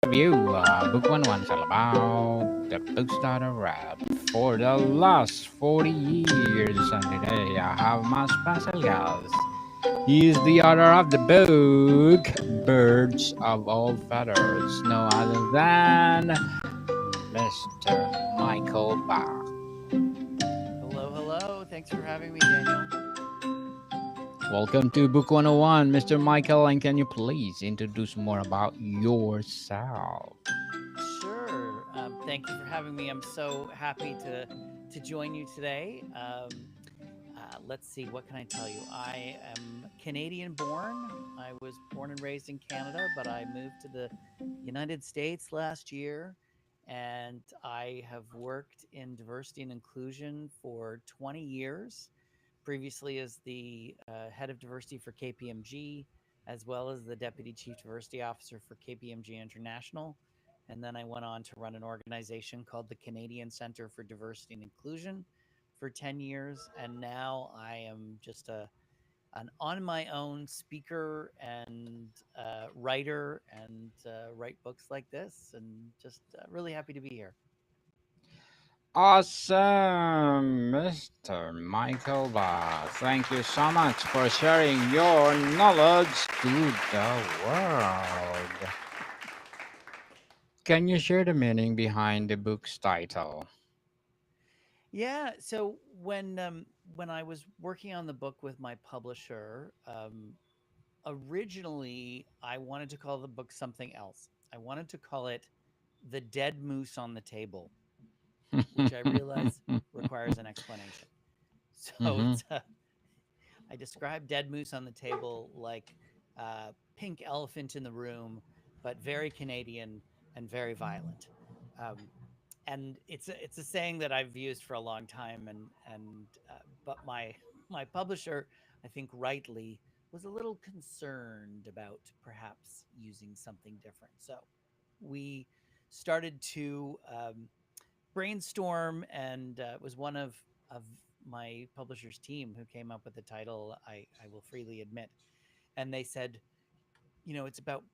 review. Book 1 is all about the books that I read for the last 40 years. And today I have my special guest. He is the author of the book Birds of All Feathers, no other than Mr. Michael Bach. Hello, hello. Thanks for having me, Daniel. Welcome to Book 101, Mr. Michael, and can you please introduce more about yourself? Sure. Thank you for having me. I'm so happy to join you today. Let's see. What can I tell you? I am Canadian born. I was born and raised in Canada, but I moved to the United States last year, and I have worked in diversity and inclusion for 20 years. Previously, as the head of diversity for KPMG, as well as the deputy chief diversity officer for KPMG International. And then I went on to run an organization called the Canadian Center for Diversity and Inclusion for 10 years. And now I am just an on my own speaker and writer and write books like this. And just really happy to be here. Awesome, Mr. Michael Bach. Thank you so much for sharing your knowledge to the world. Can you share the meaning behind the book's title? Yeah. So when I was working on the book with my publisher, originally I wanted to call the book something else. I wanted to call it "The Dead Moose on the Table," which I realize requires an explanation. So Mhm. it's I describe dead moose on the table like pink elephant in the room, but very Canadian and very violent. Um, and it's a saying that I've used for a long time, but my publisher, I think rightly, was a little concerned about perhaps using something different. So we started to brainstorm, and it was one of my publisher's team who came up with the title. I will freely admit, and they said, it's about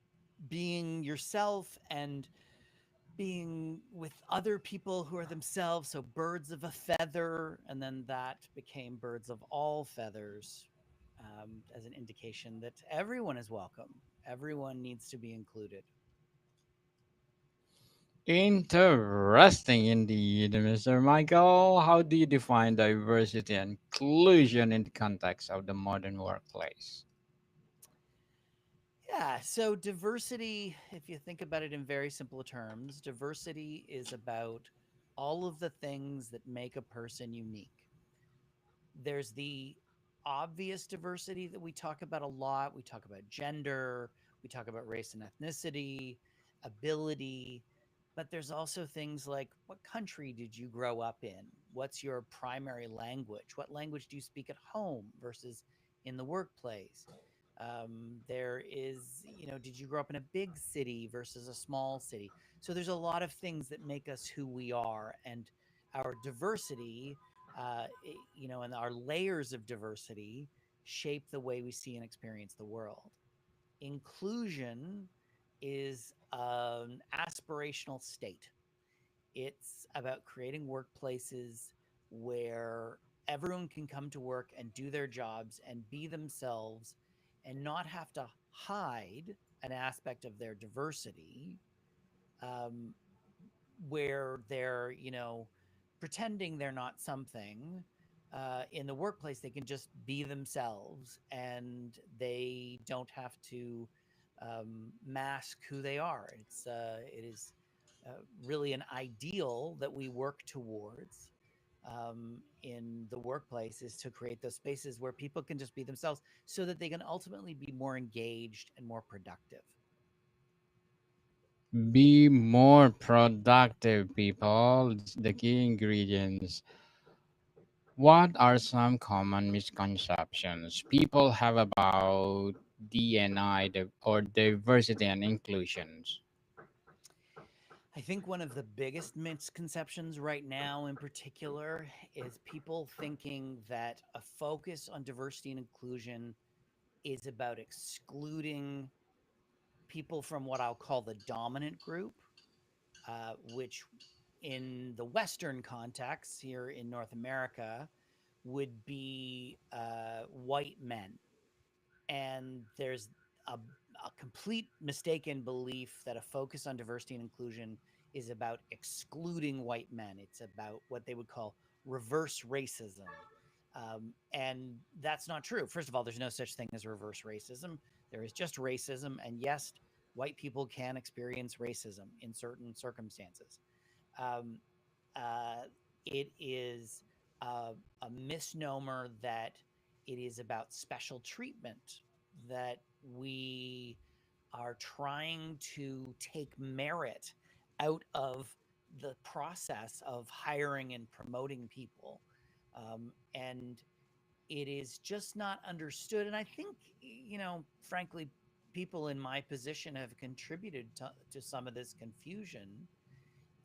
being yourself and being with other people who are themselves. So birds of a feather, and then that became birds of all feathers, as an indication that everyone is welcome. Everyone needs to be included. Interesting indeed, Mr. Michael. How do you define diversity and inclusion in the context of the modern workplace? Yeah, so diversity, if you think about it in very simple terms, diversity is about all of the things that make a person unique. There's the obvious diversity that we talk about a lot. We talk about gender, we talk about race and ethnicity, ability, but there's also things like what country did you grow up in? What's your primary language? What language do you speak at home versus in the workplace? There is, did you grow up in a big city versus a small city? So there's a lot of things that make us who we are, and our diversity, and our layers of diversity shape the way we see and experience the world. Inclusion is an aspirational state. It's about creating workplaces where everyone can come to work and do their jobs and be themselves and not have to hide an aspect of their diversity, um, where they're, pretending they're not something. In the workplace, they can just be themselves and they don't have to mask who they are. It is really an ideal that we work towards in the workplace, is to create those spaces where people can just be themselves so that they can ultimately be more engaged and more productive. Be more productive, people. It's the key ingredients. What are some common misconceptions people have about DNI or diversity and inclusions? I think one of the biggest misconceptions right now, in particular, is people thinking that a focus on diversity and inclusion is about excluding people from what I'll call the dominant group, which in the Western context here in North America would be white men. And there's a complete mistaken belief that a focus on diversity and inclusion is about excluding white men. It's about what they would call reverse racism. And that's not true. First of all, there's no such thing as reverse racism. There is just racism. And yes, white people can experience racism in certain circumstances. Um, uh, it is a, a misnomer that it is about special treatment, that we are trying to take merit out of the process of hiring and promoting people. And it is just not understood. And I think, frankly, people in my position have contributed to some of this confusion.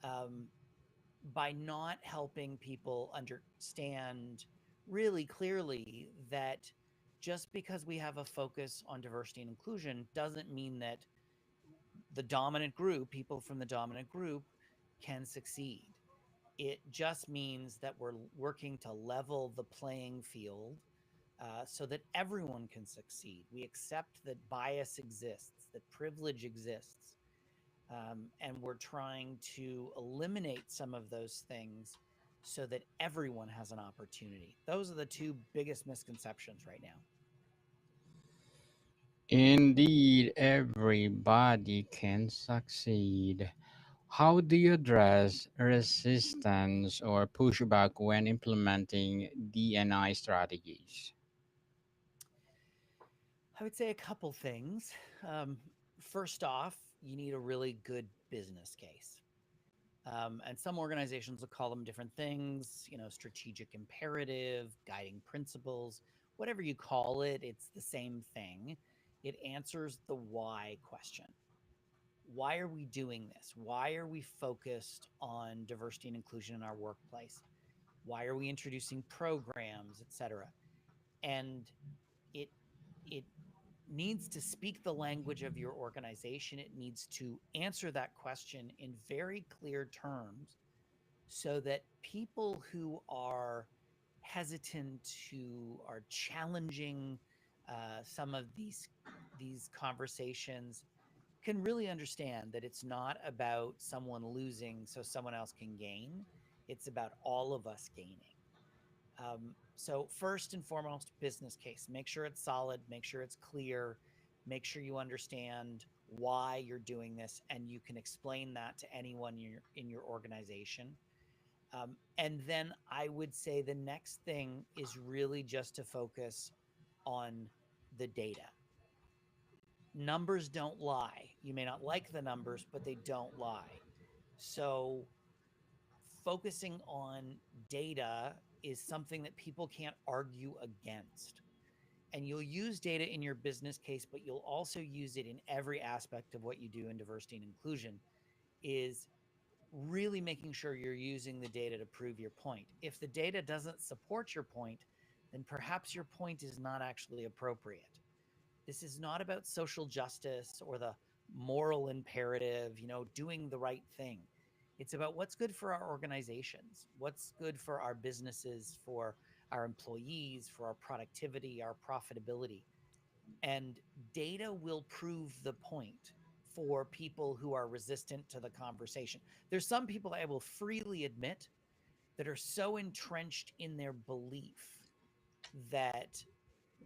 Um, by not helping people understand really clearly that just because we have a focus on diversity and inclusion doesn't mean that the dominant group, people from the dominant group, can succeed. It just means that we're working to level the playing field so that everyone can succeed. We accept that bias exists, that privilege exists, and we're trying to eliminate some of those things so that everyone has an opportunity. Those are the two biggest misconceptions right now. Indeed, everybody can succeed. How do you address resistance or pushback when implementing DNI strategies? I would say a couple things. Um, First off, you need a really good business case. And some organizations will call them different things, strategic imperative, guiding principles, whatever you call it, it's the same thing. It answers the why question. Why are we doing this? Why are we focused on diversity and inclusion in our workplace? Why are we introducing programs, etc.? And it it needs to speak the language of your organization. It needs to answer that question in very clear terms so that people who are hesitant, who are challenging some of these conversations, can really understand that it's not about someone losing so someone else can gain. It's about all of us gaining. So first and foremost, business case. Make sure it's solid. Make sure it's clear. Make sure you understand why you're doing this, and you can explain that to anyone in your organization. And then I would say the next thing is really just to focus on the data. Numbers don't lie. You may not like the numbers, but they don't lie. So focusing on data is something that people can't argue against. And you'll use data in your business case, but you'll also use it in every aspect of what you do in diversity and inclusion, is really making sure you're using the data to prove your point. If the data doesn't support your point, then perhaps your point is not actually appropriate. This is not about social justice or the moral imperative, doing the right thing. It's about what's good for our organizations, what's good for our businesses, for our employees, for our productivity, our profitability. And data will prove the point for people who are resistant to the conversation. There's some people I will freely admit that are so entrenched in their belief that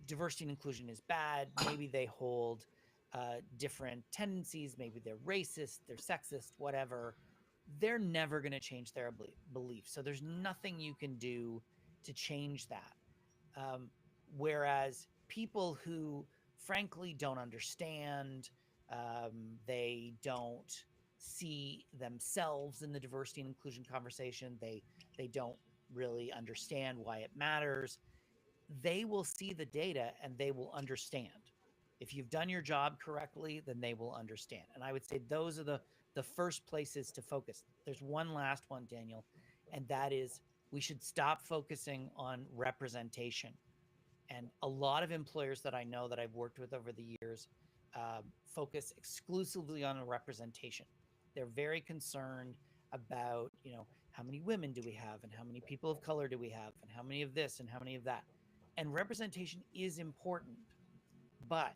diversity and inclusion is bad. Maybe they hold different tendencies. Maybe they're racist, they're sexist, whatever. They're never going to change their belief. So there's nothing you can do to change that. Um, Whereas people who, frankly, don't understand, they don't see themselves in the diversity and inclusion conversation. They don't really understand why it matters. They will see the data and they will understand. If you've done your job correctly, then they will understand. And I would say those are the first places to focus. There's one last one, Daniel, and that is we should stop focusing on representation. And a lot of employers that I know that I've worked with over the years focus exclusively on a representation. They're very concerned about, how many women do we have, and how many people of color do we have, and how many of this and how many of that. And representation is important, but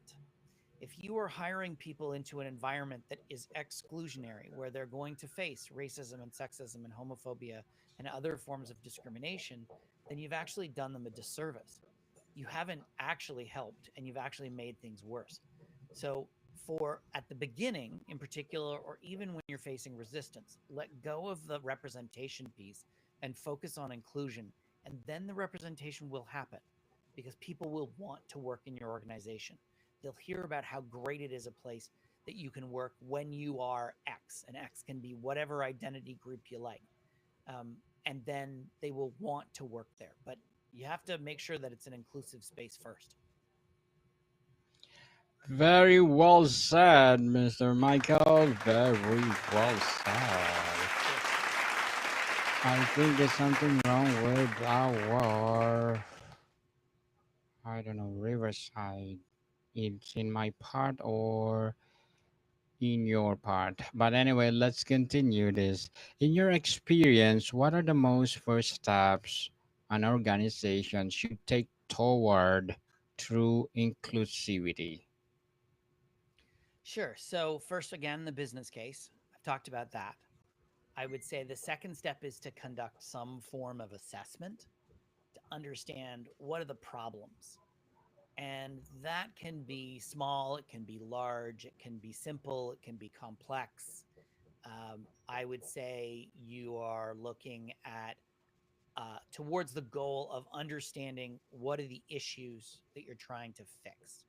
if you are hiring people into an environment that is exclusionary, where they're going to face racism and sexism and homophobia and other forms of discrimination, then you've actually done them a disservice. You haven't actually helped, and you've actually made things worse. So, for at the beginning in particular, or even when you're facing resistance, let go of the representation piece and focus on inclusion. And then the representation will happen because people will want to work in your organization. They'll hear about how great it is a place that you can work when you are X, and X can be whatever identity group you like. And then they will want to work there. But you have to make sure that it's an inclusive space first. Very well said, Mr. Michael. Very well said. Sure. I think there's something wrong with our, I don't know, riverside. It's in my part or in your part. But anyway, let's continue this. In your experience, what are the most first steps an organization should take toward true inclusivity? Sure. So, first, again, the business case. I've talked about that. I would say the second step is to conduct some form of assessment to understand what are the problems. And that can be small, it can be large, it can be simple, it can be complex. I would say you are looking at towards the goal of understanding what are the issues that you're trying to fix.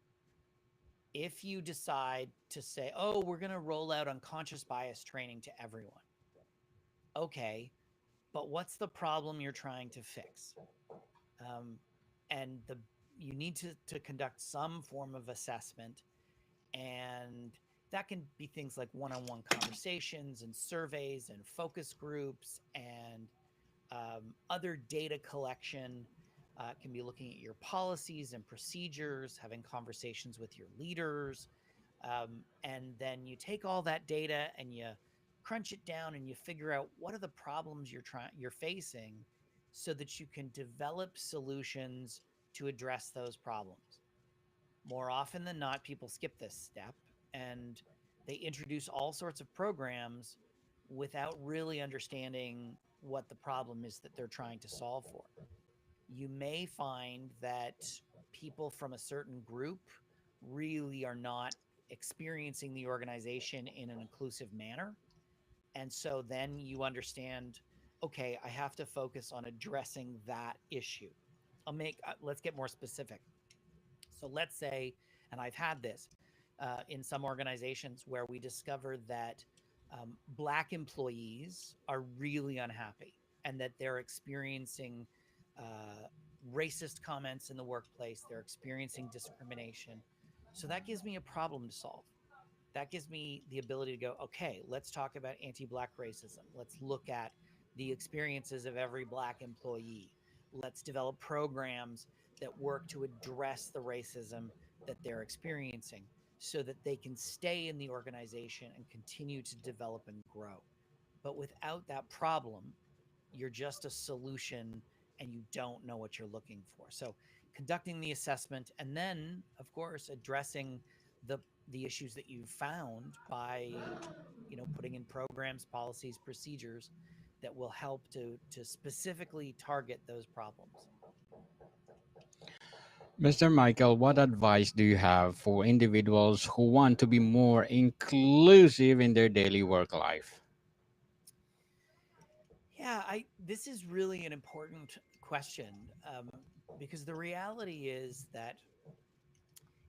If you decide to say, oh, we're going to roll out unconscious bias training to everyone, okay, but what's the problem you're trying to fix? Um, and you need to conduct some form of assessment, and that can be things like one-on-one conversations and surveys and focus groups and other data collection. Can be looking at your policies and procedures, having conversations with your leaders, and then you take all that data and you crunch it down and you figure out what are the problems you're facing, so that you can develop solutions to address those problems. More often than not, people skip this step and they introduce all sorts of programs without really understanding what the problem is that they're trying to solve for. You may find that people from a certain group really are not experiencing the organization in an inclusive manner. And so then you understand, okay, I have to focus on addressing that issue. Let's get more specific. So let's say, and I've had this in some organizations where we discovered that Black employees are really unhappy and that they're experiencing racist comments in the workplace, they're experiencing discrimination. So that gives me a problem to solve. That gives me the ability to go, okay, let's talk about anti Black racism. Let's look at the experiences of every Black employee. Let's develop programs that work to address the racism that they're experiencing so that they can stay in the organization and continue to develop and grow. But without that problem, you're just a solution and you don't know what you're looking for. So conducting the assessment and then of course addressing the the issues that you found by putting in programs, policies, procedures that will help to specifically target those problems. Mr. Michael, what advice do you have for individuals who want to be more inclusive in their daily work life? Yeah, I this is really an important question, because the reality is that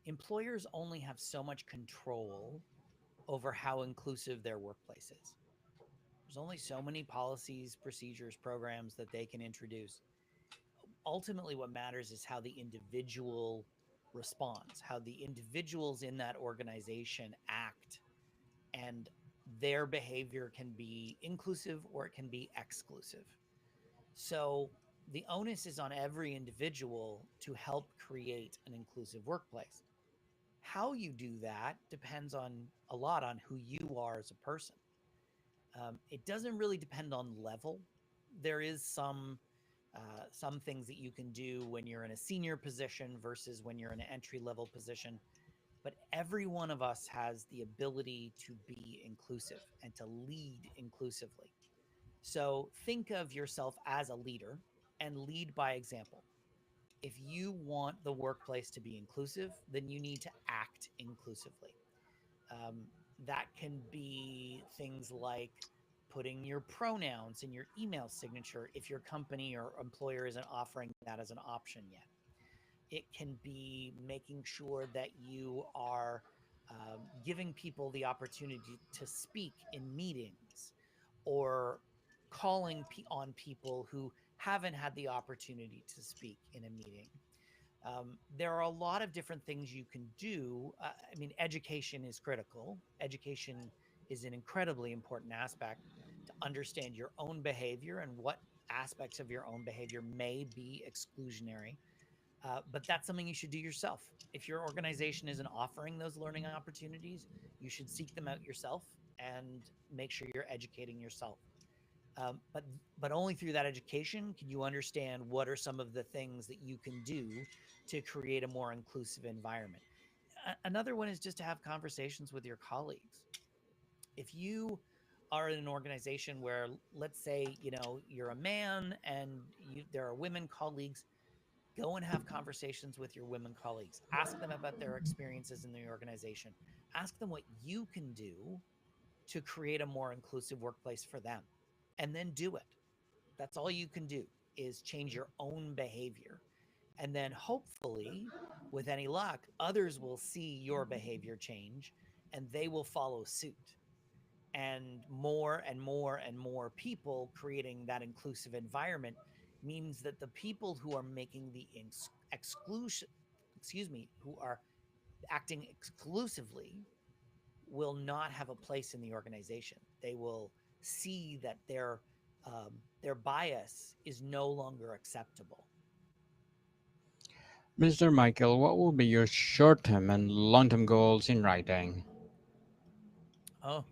employers only have so much control over how inclusive their workplace is. There's only so many policies, procedures, programs that they can introduce. Ultimately, what matters is how the individual responds, how the individuals in that organization act, and their behavior can be inclusive or it can be exclusive. So the onus is on every individual to help create an inclusive workplace. How you do that depends on a lot on who you are as a person. It doesn't really depend on level. There is some things that you can do when you're in a senior position versus when you're in an entry level position. But every one of us has the ability to be inclusive and to lead inclusively. So think of yourself as a leader and lead by example. If you want the workplace to be inclusive, then you need to act inclusively. Um, that can be things like putting your pronouns in your email signature if your company or employer isn't offering that as an option yet. It can be making sure that you are giving people the opportunity to speak in meetings or calling on people who haven't had the opportunity to speak in a meeting. There are a lot of different things you can do. I mean, education is critical. Education is an incredibly important aspect to understand your own behavior and what aspects of your own behavior may be exclusionary. But that's something you should do yourself. If your organization isn't offering those learning opportunities, you should seek them out yourself and make sure you're educating yourself. Um, but but only through that education can you understand what are some of the things that you can do to create a more inclusive environment. Another one is just to have conversations with your colleagues. If you are in an organization where, let's say, you're a man and there are women colleagues, go and have conversations with your women colleagues. Ask them about their experiences in the organization. Ask them what you can do to create a more inclusive workplace for them, and then do it. That's all you can do, is change your own behavior. And then hopefully, with any luck, others will see your behavior change and they will follow suit. And more and more and more people creating that inclusive environment means that the people who are making the exclusion, excuse me, who are acting exclusively will not have a place in the organization. They will see that their bias is no longer acceptable. Mr. Michael, what will be your short term and long term goals in writing? Oh,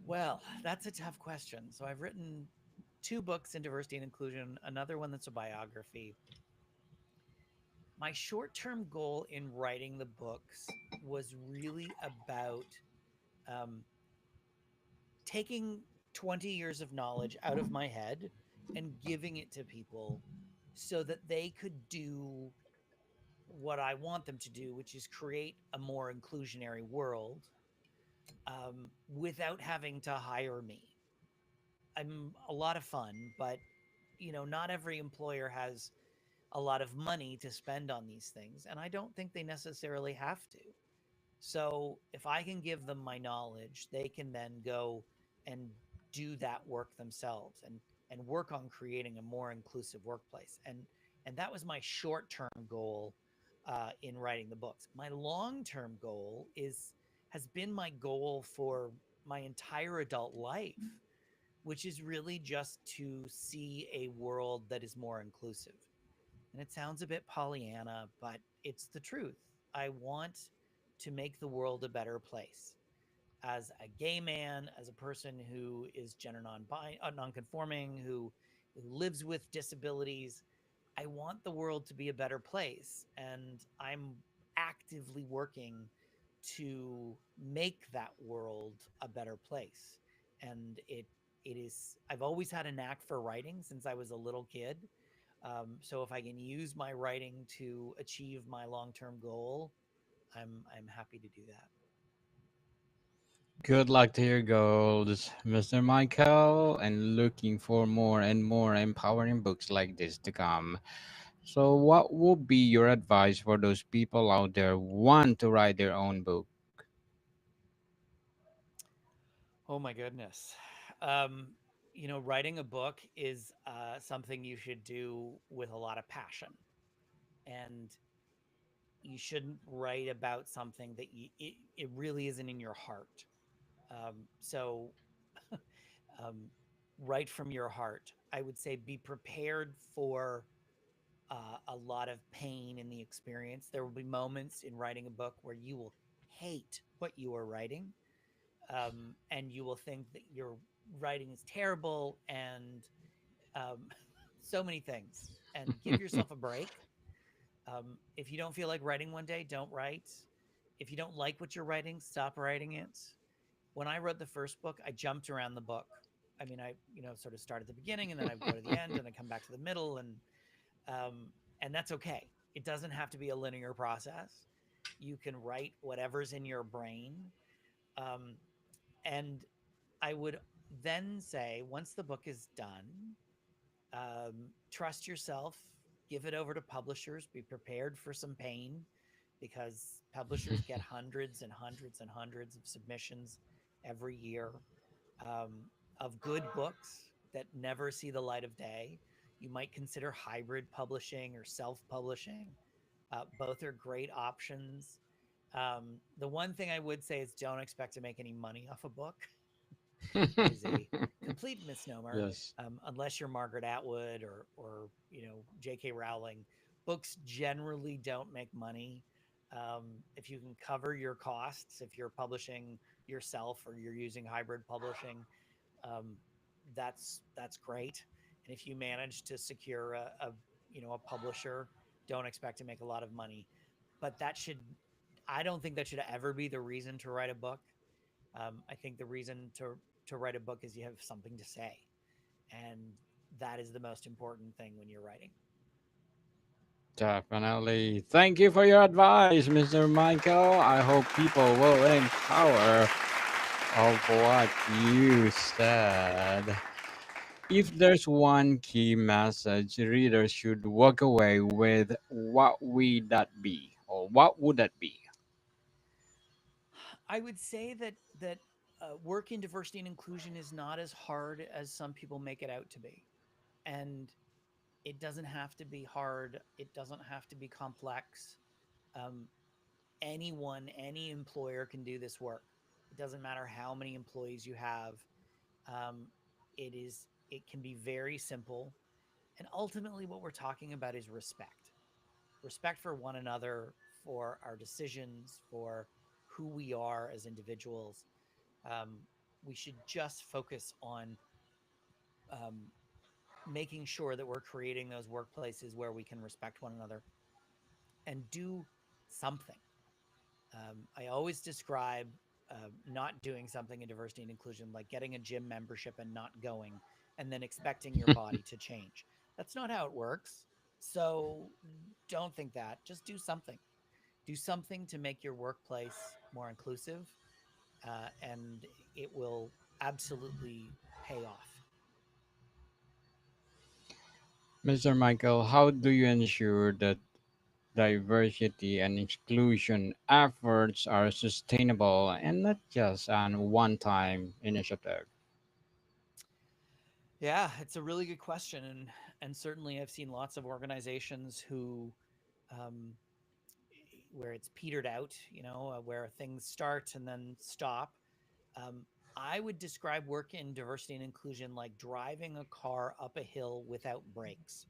well, that's a tough question. So I've written two books in diversity and inclusion, another one that's a biography. My short term goal in writing the books was really about um, taking 20 years of knowledge out of my head and giving it to people so that they could do what I want them to do, which is create a more inclusionary world without having to hire me. I'm a lot of fun, but not every employer has a lot of money to spend on these things, and I don't think they necessarily have to. So if I can give them my knowledge, they can then go and do that work themselves and work on creating a more inclusive workplace. And that was my short term goal in writing the books. My long term goal is has been my goal for my entire adult life, which is really just to see a world that is more inclusive. And it sounds a bit Pollyanna, but it's the truth. I want to make the world a better place. As a gay man, as a person who is gender non-conforming, who lives with disabilities, I want the world to be a better place, and I'm actively working to make that world a better place. And it is. I've always had a knack for writing since I was a little kid. So if I can use my writing to achieve my long-term goal, I'm happy to do that. Good luck to your goals, Mr. Michael, and looking for more and more empowering books like this to come. So, what would be your advice for those people out there who want to write their own book? Oh my goodness. Um, writing a book is something you should do with a lot of passion, and you shouldn't write about something that it really isn't in your heart. So, um, write from your heart. I would say be prepared for a lot of pain in the experience. There will be moments in writing a book where you will hate what you are writing, and you will think that your writing is terrible and um, so many things. And give yourself a break. If you don't feel like writing one day, don't write. If you don't like what you're writing, stop writing it. When I wrote the first book, I jumped around the book. I mean, I sort of start at the beginning and then I go to the end and I come back to the middle, um, and that's okay. It doesn't have to be a linear process. You can write whatever's in your brain, um, and I would then say once the book is done, trust yourself, give it over to publishers, be prepared for some pain because publishers get hundreds and hundreds and hundreds of submissions every year, um, of good books that never see the light of day. You might consider hybrid publishing or self publishing. Both are great options. The one thing I would say is don't expect to make any money off a book. That is a complete misnomer, Yes. unless you're Margaret Atwood or J.K. Rowling. Books generally don't make money. If you can cover your costs, if you're publishing yourself or you're using hybrid publishing, um, that's great. And if you manage to secure a publisher, don't expect to make a lot of money. But I don't think that should ever be the reason to write a book. I think the reason to write a book is you have something to say, and that is the most important thing when you're writing. Definitely. Thank you for your advice, Mr. Michael. I hope people will empower of what you said. If there's one key message readers should walk away with, what would that be? Or what would that be? I would say that work in diversity and inclusion is not as hard as some people make it out to be, and it doesn't have to be hard. It doesn't have to be complex. Um, any employer can do this work. It doesn't matter how many employees you have. Um, it can be very simple, and ultimately, what we're talking about is respect for one another, for our decisions, for who we are as individuals. Um, we should just focus on um, making sure that we're creating those workplaces where we can respect one another and do something. I always describe not doing something in diversity and inclusion like getting a gym membership and not going, and then expecting your body to change. That's not how it works. So don't think that. Just do something. Do something to make your workplace more inclusive, and it will absolutely pay off. Mr. Michael, how do you ensure that diversity and inclusion efforts are sustainable and not just an one time initiative? Yeah, it's a really good question, and certainly I've seen lots of organizations who um, where it's petered out, where things start and then stop. Um, I would describe work in diversity and inclusion like driving a car up a hill without brakes.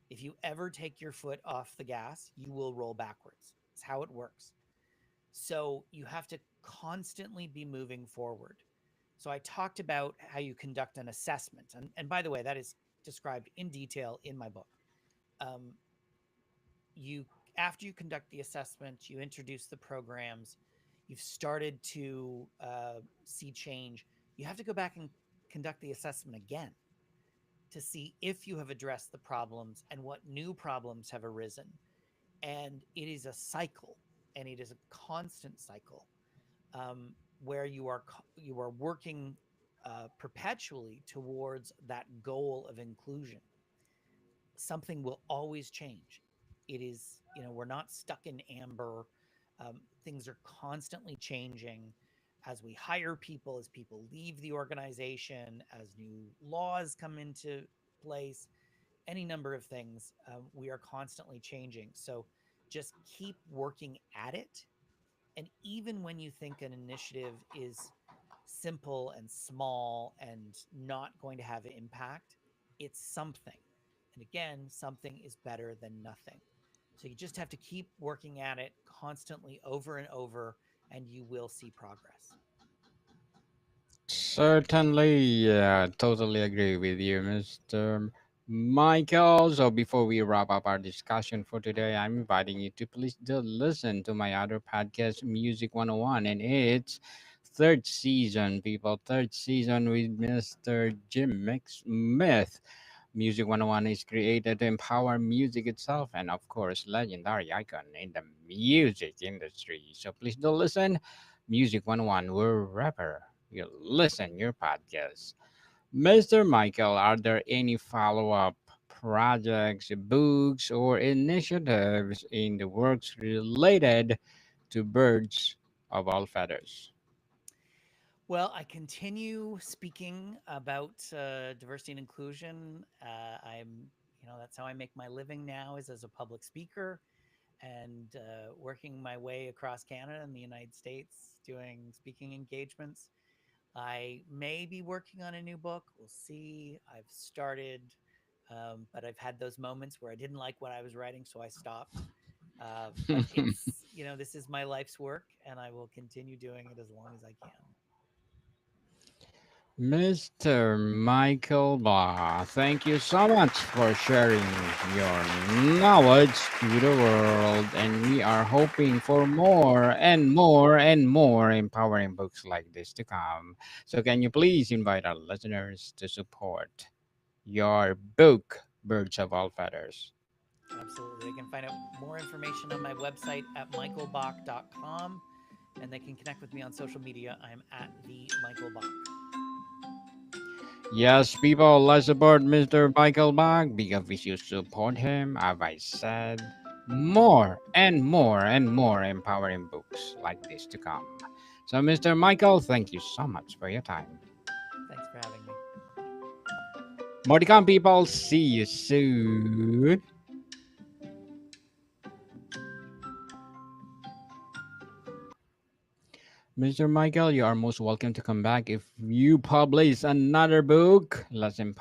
If you ever take your foot off the gas, you will roll backwards. It's how it works. So you have to constantly be moving forward. So I talked about how you conduct an assessment. And by the way, that is described in detail in my book. Um, you After you conduct the assessment, you introduce the programs, you've started to see change, you have to go back and conduct the assessment again to see if you have addressed the problems and what new problems have arisen. And it is a cycle, and it is a constant cycle, where you are working perpetually towards that goal of inclusion. Something will always change. It is, we're not stuck in amber. Things are constantly changing as we hire people, as people leave the organization, as new laws come into place, any number of things. We are constantly changing. So just keep working at it. And even when you think an initiative is simple and small and not going to have impact, it's something. And again, something is better than nothing. So you just have to keep working at it constantly over and over, and you will see progress. Certainly, yeah, totally agree with you, Mr. Michael. So before we wrap up our discussion for today, I'm inviting you to please do listen to my other podcast, Music 101, and it's third season, people. Third season with Mr. Jim Smith. Music 101 is created to empower music itself and, of course, legendary icon in the music industry. So please do listen. Music 101, wherever you listen your podcast. Mr. Michael, are there any follow-up projects, books, or initiatives in the works related to birds of all feathers? Well, I continue speaking about diversity and inclusion. That's how I make my living now, is as a public speaker and working my way across Canada and the United States doing speaking engagements. I may be working on a new book. We'll see. I've started, but I've had those moments where I didn't like what I was writing, so I stopped. But this is my life's work, and I will continue doing it as long as I can. Mr. Michael Bach, thank you so much for sharing your knowledge to the world. And we are hoping for more and more and more empowering books like this to come. So, can you please invite our listeners to support your book, Birds of All Feathers? Absolutely. They can find out more information on my website at michaelbach.com, and they can connect with me on social media. I'm at the Michael Bach. Yes, people, let's support Mr. Michael Bach because if you support him, as I said, more and more and more empowering books like this to come. So, Mr. Michael, thank you so much for your time. Thanks for having me. More to come, people. See you soon. Mr. Michael, you are most welcome to come back if you publish another book. Let's empower